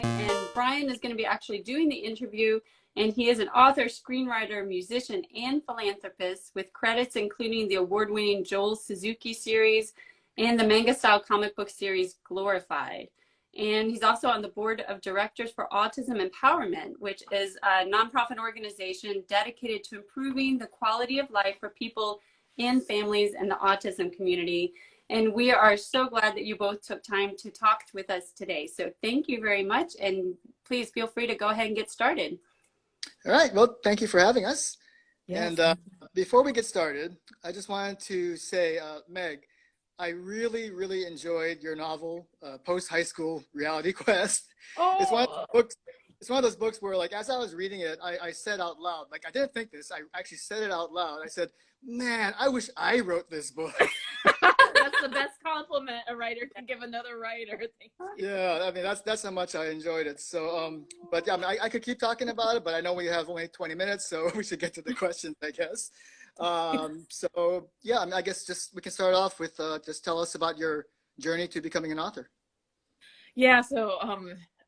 And Brian is going to be actually doing the interview, and he is an author, screenwriter, musician, and philanthropist with credits including the award-winning Joel Suzuki series and the manga-style comic book series Glorified. And he's also on the board of directors for Autism Empowerment, which is a nonprofit organization dedicated to improving the quality of life for people and families in the autism community. And we are so glad that you both took time to talk with us today. So thank you very much. And please feel free to go ahead and get started. All right. Well, thank you for having us. Yes. And before we get started, I just wanted to say, Meg, I really, really enjoyed your novel, Post-High School Reality Quest. Oh. It's one of those books. It's one of those books where, like, as I was reading it, I said out loud, like, I didn't think this. I actually said it out loud. I said, man, I wish I wrote this book. That's the best compliment a writer can give another writer. Yeah, I mean, that's how much I enjoyed it. So, but yeah, I mean, I could keep talking about it, but I know we have only 20 minutes, so we should get to the questions, I guess. So yeah, I mean, I guess just we can start off with just tell us about your journey to becoming an author. Yeah, so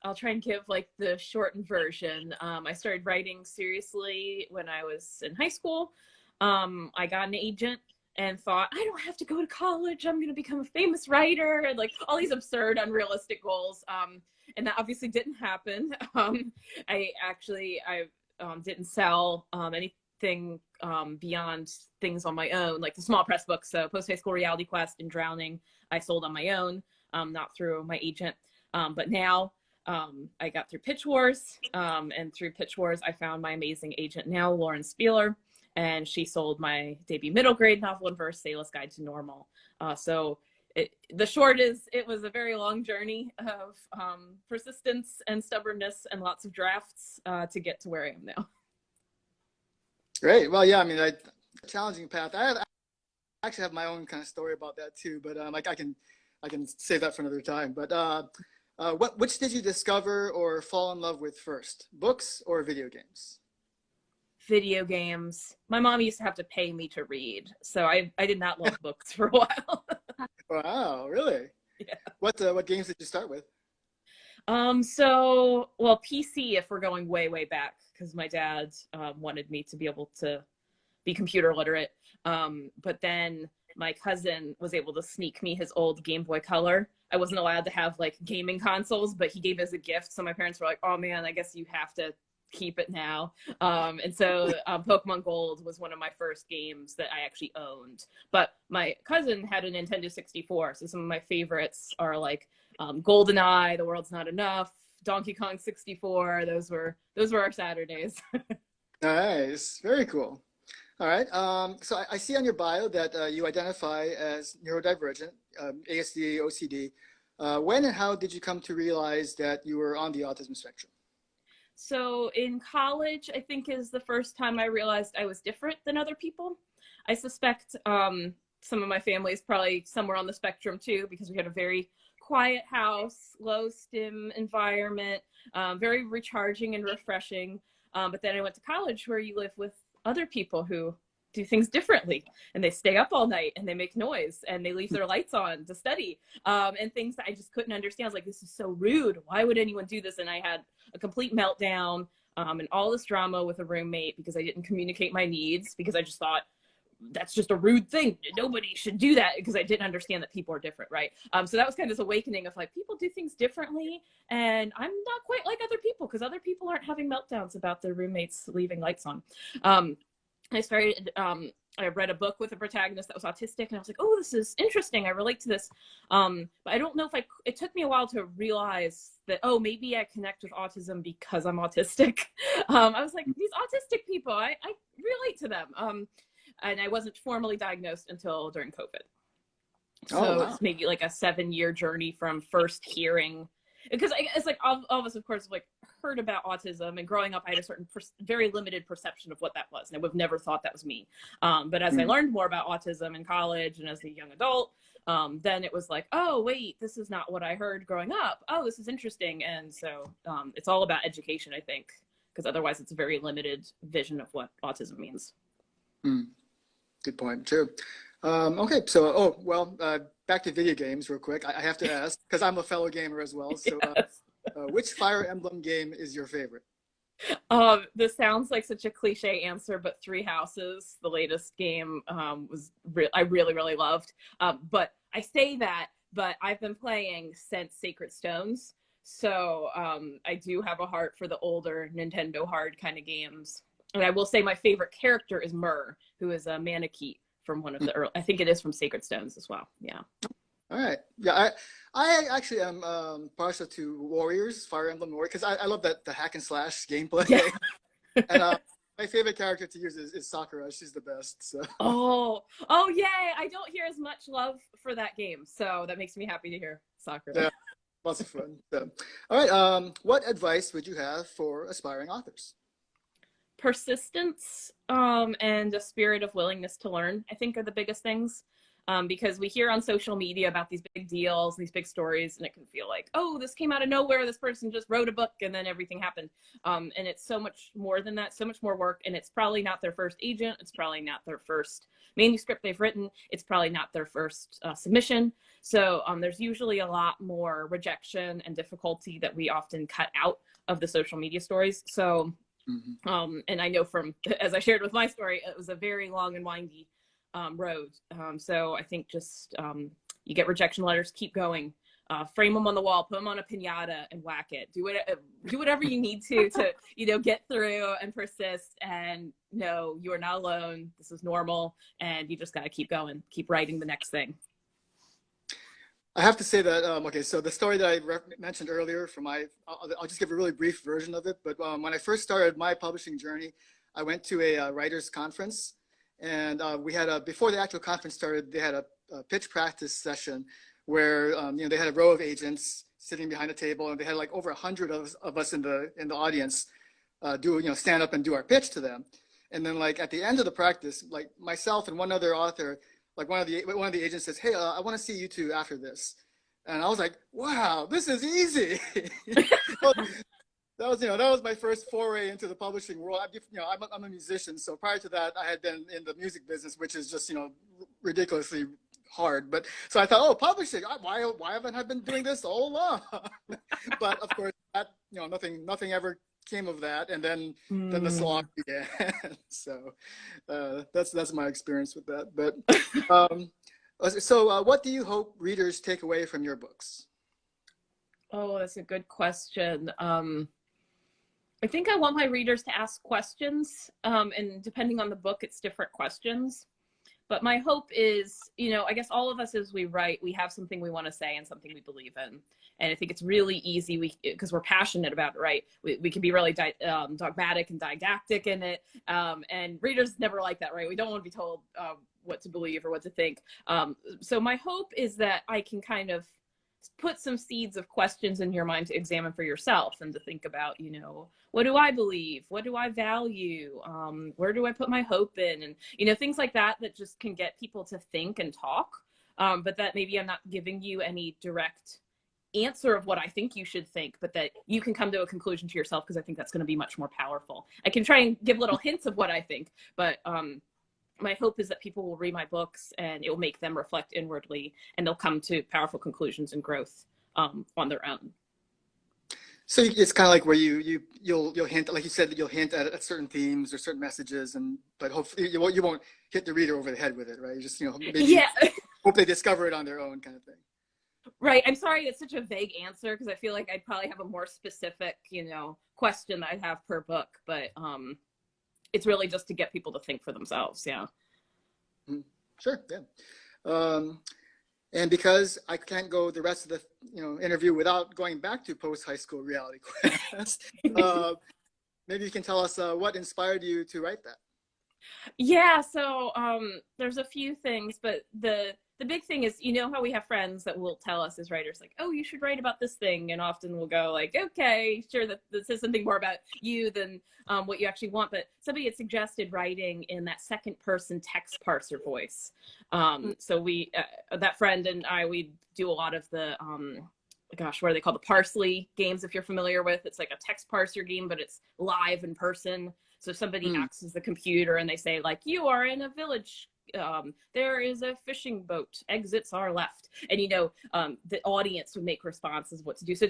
I'll try and give like the shortened version. I started writing seriously when I was in high school. I got an agent and thought, I don't have to go to college. I'm going to become a famous writer, and like all these absurd, unrealistic goals. And that obviously didn't happen. I didn't sell anything beyond things on my own, like the small press books. So Post High School Reality Quest and Drowning, I sold on my own, not through my agent. But now I got through Pitch Wars, and through Pitch Wars, I found my amazing agent now, Lauren Spieler. And she sold my debut middle grade novel in verse, Selah's Guide to Normal. So the short is, it was a very long journey of persistence and stubbornness and lots of drafts to get to where I am now. Great. Well, yeah, I mean, challenging path. I actually have my own kind of story about that too, but like I can save that for another time. But which did you discover or fall in love with first, books or video games? Video games. My mom used to have to pay me to read, so I did not love books for a while. Wow, really? Yeah. What games did you start with? So, well, PC, if we're going way back, because my dad wanted me to be able to be computer literate. But then my cousin was able to sneak me his old Game Boy Color. I wasn't allowed to have like gaming consoles, but he gave it as a gift. So my parents were like, oh man, I guess you have to keep it now. And so Pokemon Gold was one of my first games that I actually owned. But my cousin had a Nintendo 64. So some of my favorites are like GoldenEye, The World's Not Enough, Donkey Kong 64. Those were our Saturdays. Nice. Very cool. All right. So I see on your bio that you identify as neurodivergent, ASD, OCD. When and how did you come to realize that you were on the autism spectrum? So in college, I think is the first time I realized I was different than other people. I suspect some of my family is probably somewhere on the spectrum too, because we had a very quiet house, low stim environment, very recharging and refreshing. But then I went to college where you live with other people who do things differently, and they stay up all night and they make noise and they leave their lights on to study, and things that I just couldn't understand. I was like, this is so rude. Why would anyone do this? And I had a complete meltdown and all this drama with a roommate because I didn't communicate my needs, because I just thought that's just a rude thing. Nobody should do that, because I didn't understand that people are different, right? So that was kind of this awakening of like, people do things differently, and I'm not quite like other people, because other people aren't having meltdowns about their roommates leaving lights on. I started, I read a book with a protagonist that was autistic, and I was like, oh, this is interesting. I relate to this. But I don't know if it took me a while to realize that, oh, maybe I connect with autism because I'm autistic. I was like, these autistic people, I relate to them. And I wasn't formally diagnosed until during COVID. So It's maybe like a 7-year journey from first hearing, because it's like all of us, of course, like heard about autism, and growing up, I had a certain very limited perception of what that was, and I would have never thought that was me. But as I learned more about autism in college and as a young adult, then it was like, oh, wait, this is not what I heard growing up. Oh, this is interesting. And so it's all about education, I think, because otherwise it's a very limited vision of what autism means. Good point. True. Okay, so back to video games real quick. I have to ask because I'm a fellow gamer as well. So, Yes. which Fire Emblem game is your favorite? This sounds like such a cliche answer, but Three Houses, the latest game, I really, really loved. But I say that, but I've been playing since Sacred Stones. So I do have a heart for the older Nintendo hard kind of games. And I will say my favorite character is Myrrh, who is a Manakete from one of the early, I think it is from Sacred Stones as well. Yeah. All right. Yeah, I actually am partial to Warriors, Fire Emblem Warriors, because I love the hack and slash gameplay. Yeah. And my favorite character to use is Sakura. She's the best. So. Oh, yay! I don't hear as much love for that game, so that makes me happy to hear Sakura. Yeah, lots of fun. So, all right. What advice would you have for aspiring authors? Persistence and a spirit of willingness to learn, I think, are the biggest things. Because we hear on social media about these big deals, these big stories, and it can feel like, oh, this came out of nowhere. This person just wrote a book and then everything happened. And it's so much more than that, so much more work. And it's probably not their first agent. It's probably not their first manuscript they've written. It's probably not their first submission. So there's usually a lot more rejection and difficulty that we often cut out of the social media stories. So, and I know from, as I shared with my story, it was a very long and windy road. So I think just you get rejection letters, keep going, frame them on the wall, put them on a piñata and whack it. Do whatever you need to get through and persist and know you are not alone. This is normal, and you just got to keep going, keep writing the next thing. I have to say that, okay, so the story that I mentioned earlier I'll just give a really brief version of it. But when I first started my publishing journey, I went to a writer's conference. And we had before the actual conference started, they had a pitch practice session where they had a row of agents sitting behind a table, and they had like over 100 of us in the audience stand up and do our pitch to them. And then like at the end of the practice, like myself and one other author, like one of the agents says, "Hey, I want to see you two after this." And I was like, "Wow, this is easy." That was my first foray into the publishing world. I'm a musician, so prior to that, I had been in the music business, which is just ridiculously hard. But so I thought, oh, publishing, why haven't I been doing this all along? But of course, that nothing ever came of that, and then the slog began. So that's my experience with that. But so what do you hope readers take away from your books? Oh, that's a good question. I think I want my readers to ask questions, and depending on the book, it's different questions. But my hope is, I guess all of us as we write, we have something we want to say and something we believe in. And I think it's really easy because we're passionate about it, right? We can be really dogmatic and didactic in it. And readers never like that, right? We don't want to be told what to believe or what to think. So my hope is that I can kind of put some seeds of questions in your mind to examine for yourself and to think about, what do I believe? What do I value? Where do I put my hope in? And, things like that just can get people to think and talk. But that maybe I'm not giving you any direct answer of what I think you should think, but that you can come to a conclusion to yourself, because I think that's going to be much more powerful. I can try and give little hints of what I think, but my hope is that people will read my books and it will make them reflect inwardly, and they'll come to powerful conclusions and growth on their own. So it's kind of like where you'll hint, like you said, that you'll hint at certain themes or certain messages, but hopefully you won't hit the reader over the head with it, right? You just maybe hope they discover it on their own, kind of thing. Right. I'm sorry it's such a vague answer, because I feel like I'd probably have a more specific, question that I'd have per book, but it's really just to get people to think for themselves. Yeah. Sure. Yeah. And because I can't go the rest of the interview without going back to post-high school reality quest, maybe you can tell us what inspired you to write that. Yeah. So there's a few things, but the big thing is, how we have friends that will tell us as writers, like, oh, you should write about this thing. And often we'll go like, okay, sure, that this is something more about you than what you actually want. But somebody had suggested writing in that second person text parser voice. So we, that friend and I, we do a lot of the, what are they called? The Parsley games, if you're familiar with. It's like a text parser game, but it's live in person. So somebody acts as the computer and they say like, you are in a village there is a fishing boat, exits are left. And, the audience would make responses what to do. So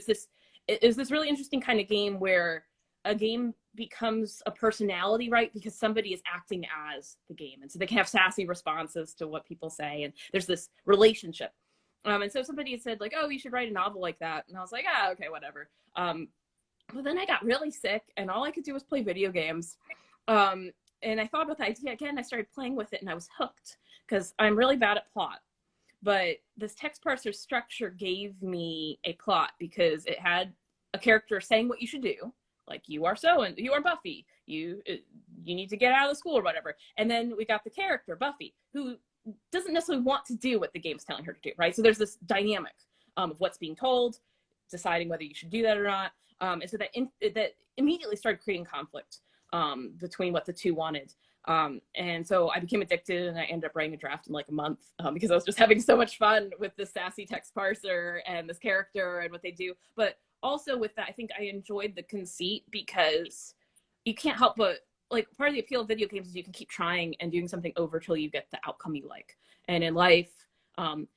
it's this really interesting kind of game where a game becomes a personality, right? Because somebody is acting as the game. And so they can have sassy responses to what people say. And there's this relationship. And so somebody had said like, oh, you should write a novel like that. And I was like, okay, whatever. But then I got really sick and all I could do was play video games. And I thought about the idea again. I started playing with it and I was hooked because I'm really bad at plot. But this text parser structure gave me a plot because it had a character saying what you should do. Like you are Buffy. You need to get out of the school or whatever. And then we got the character, Buffy, who doesn't necessarily want to do what the game's telling her to do, right? So there's this dynamic of what's being told, deciding whether you should do that or not. And so that immediately started creating conflict between what the two wanted. And so I became addicted and I ended up writing a draft in like a month because I was just having so much fun with this sassy text parser and this character and what they do. But also with that, I think I enjoyed the conceit because you can't help but, like, part of the appeal of video games is you can keep trying and doing something over till you get the outcome you like. And in life,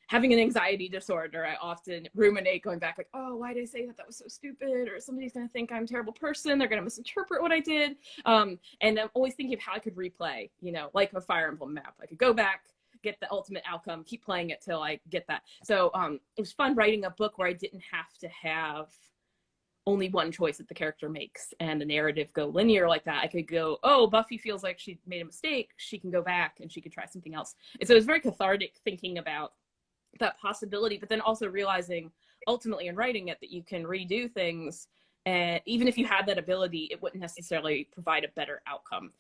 having an anxiety disorder, I often ruminate going back like, oh, why did I say that? That was so stupid. Or somebody's going to think I'm a terrible person. They're going to misinterpret what I did. And I'm always thinking of how I could replay, like a Fire Emblem map. I could go back, get the ultimate outcome, keep playing it till I get that. So it was fun writing a book where I didn't have to have only one choice that the character makes and the narrative go linear like that. I could go, oh, Buffy feels like she made a mistake. She can go back and she can try something else. And so it was very cathartic thinking about that possibility, but then also realizing ultimately in writing it that you can redo things. And even if you had that ability, it wouldn't necessarily provide a better outcome.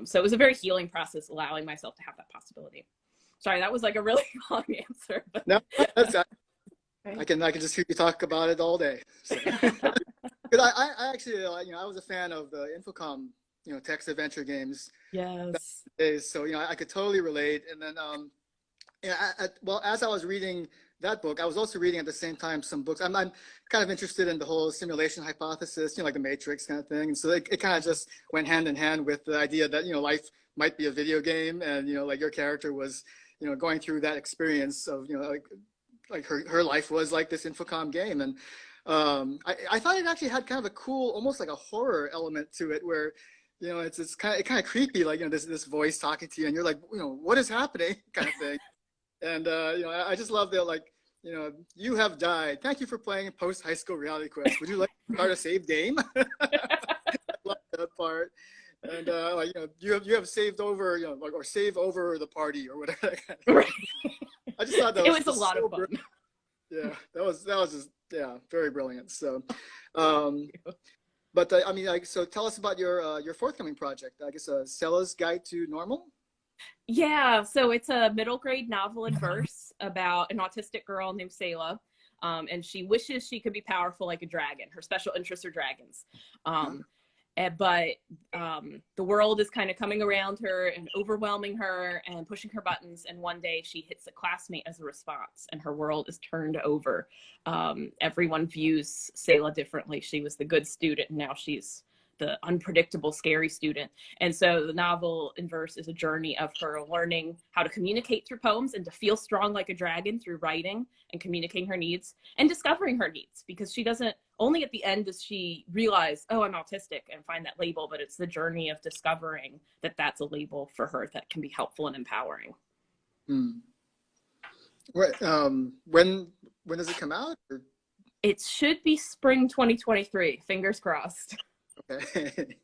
So it was a very healing process, allowing myself to have that possibility. Sorry, that was like a really long answer. But... No, that's I can just hear you talk about it all day. So. Because I actually, I was a fan of the Infocom, text adventure games. Yes. So, I could totally relate. And then, well, as I was reading that book, I was also reading at the same time some books. I'm kind of interested in the whole simulation hypothesis, like the Matrix kind of thing. And so it kind of just went hand in hand with the idea that, life might be a video game. And, like your character was, going through that experience of, like her life was like this Infocom game. And I thought it actually had kind of a cool, almost like a horror element to it where, it's kind of creepy, like, this voice talking to you and you're like, what is happening kind of thing. And, I just love that, like, you have died. Thank you for playing post high school reality quest. Would you like to start a save game? I love that part. And like, you have saved over, or save over the party or whatever. Right. I just thought that was a lot of fun. Yeah, that was just very brilliant. So, but I mean, so tell us about your forthcoming project. I guess Selah's Guide to Normal. Yeah, so it's a middle grade novel in verse about an autistic girl named Selah, and she wishes she could be powerful like a dragon. Her special interests are dragons. But the world is kind of coming around her and overwhelming her and pushing her buttons. And one day she hits a classmate as a response and her world is turned over. Everyone views Selah differently. She was the good student and now she's the unpredictable, scary student. And so the novel in verse is a journey of her learning how to communicate through poems and to feel strong like a dragon through writing and communicating her needs and discovering her needs, because she doesn't, only at the end does she realize, oh, I'm autistic and find that label, but it's the journey of discovering that that's a label for her that can be helpful and empowering. What, when does it come out? Or? It should be spring 2023, fingers crossed. Okay.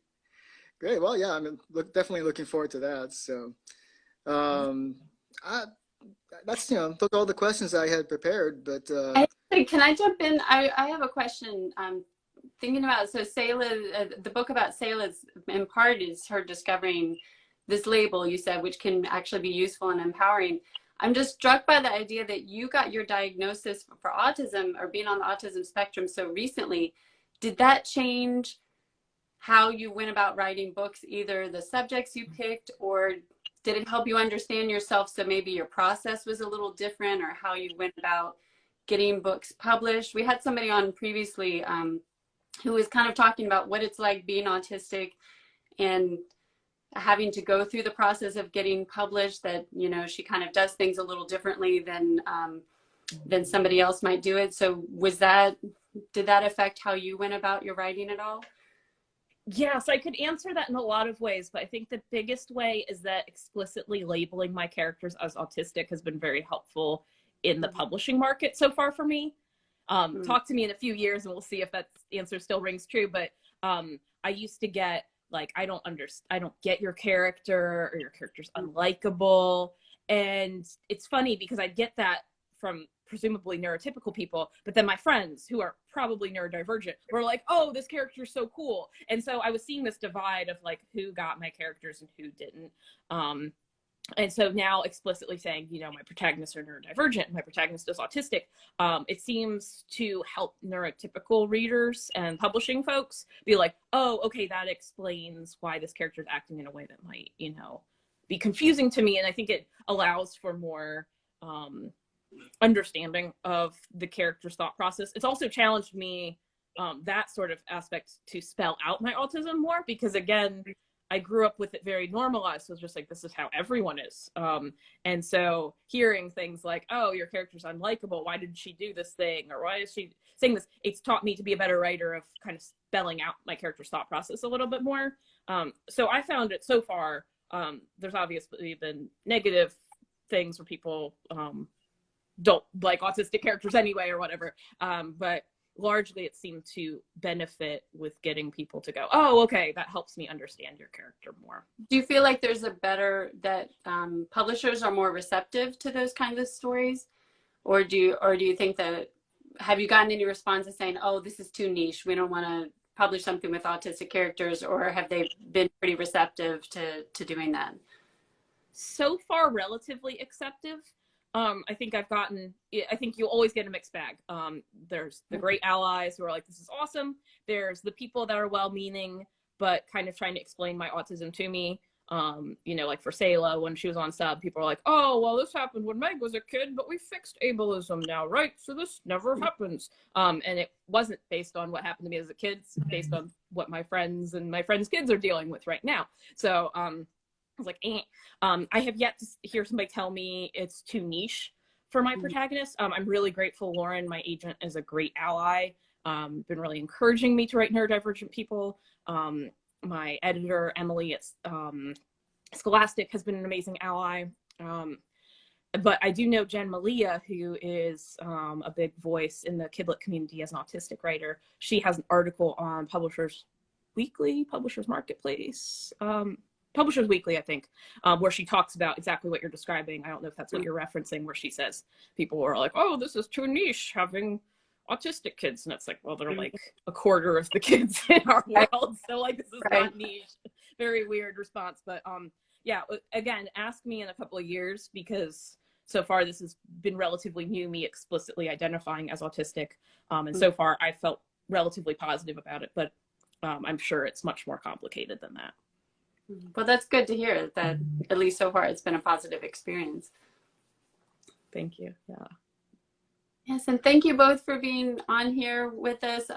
Great. Well, yeah, I'm definitely looking forward to that. So, that's, those are all the questions I had prepared, but, can I jump in? I have a question. Thinking about, so Selah, the book about Selah's in part is her discovering this label you said, which can actually be useful and empowering. I'm just struck by the idea that you got your diagnosis for autism or being on the autism spectrum so recently. Did that change how you went about writing books, either the subjects you picked, or did it help you understand yourself so maybe your process was a little different, or how you went about getting books published? We had somebody on previously who was kind of talking about what it's like being autistic and having to go through the process of getting published, that, you know, she kind of does things a little differently than somebody else might do it. So did that affect how you went about your writing at all? Yes, I could answer that in a lot of ways, but I think the biggest way is that explicitly labeling my characters as autistic has been very helpful in the publishing market so far for me. Talk to me in a few years and we'll see if that answer still rings true. But I used to get like, I don't get your character, or your character's unlikable. And it's funny because I get that from presumably neurotypical people, but then my friends who are probably neurodivergent were like, oh, this character's so cool. And so I was seeing this divide of like who got my characters and who didn't. And so now explicitly saying, you know, my protagonists are neurodivergent, my protagonist is autistic, it seems to help neurotypical readers and publishing folks be like, oh, okay, that explains why this character is acting in a way that might, you know, be confusing to me. And I think it allows for more understanding of the character's thought process. It's also challenged me, that sort of aspect, to spell out my autism more, because again, I grew up with it very normalized. So it's just like, this is how everyone is. And so hearing things like, oh, your character's unlikable, why did she do this thing? Or why is she saying this? It's taught me to be a better writer of kind of spelling out my character's thought process a little bit more. So I found it so far, there's obviously been negative things where people don't like autistic characters anyway or whatever. But largely it seemed to benefit with getting people to go, oh, okay, that helps me understand your character more. Do you feel like there's that publishers are more receptive to those kinds of stories? Or do you think that, have you gotten any responses saying, oh, this is too niche, we don't want to publish something with autistic characters, or have they been pretty receptive to doing that? So far, relatively acceptive. I think you always get a mixed bag. There's the great allies who are like, this is awesome. There's the people that are well-meaning, but kind of trying to explain my autism to me. You know, like for Selah, when she was on sub, people are like, oh, well, this happened when Meg was a kid, but we fixed ableism now, right? So this never happens. And it wasn't based on what happened to me as a kid. It's based on what my friends and my friends' kids are dealing with right now. So, I was like, I have yet to hear somebody tell me it's too niche for my protagonist. I'm really grateful. Lauren, my agent, is a great ally. Been really encouraging me to write neurodivergent people. My editor, Emily, at Scholastic, has been an amazing ally. But I do know Jen Malia, who is a big voice in the Kidlit community as an autistic writer. She has an article on Publishers Weekly, Publishers Marketplace, Publishers Weekly, I think, where she talks about exactly what you're describing. I don't know if that's what you're referencing, where she says people are like, oh, this is too niche, having autistic kids. And it's like, well, they're like a quarter of the kids in our world. So like, this is not niche. Very weird response. But yeah, again, ask me in a couple of years, because so far this has been relatively new, me explicitly identifying as autistic. And so far I felt relatively positive about it, but I'm sure it's much more complicated than that. Well, that's good to hear that at least so far it's been a positive experience. Thank you. Yeah. Yes, and thank you both for being on here with us.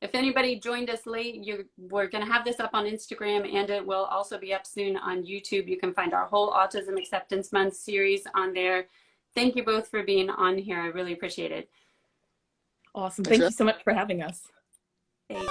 If anybody joined us late, we're going to have this up on Instagram, and it will also be up soon on YouTube. You can find our whole Autism Acceptance Month series on there. Thank you both for being on here. I really appreciate it. Awesome. Thank you so much for having us. Thanks.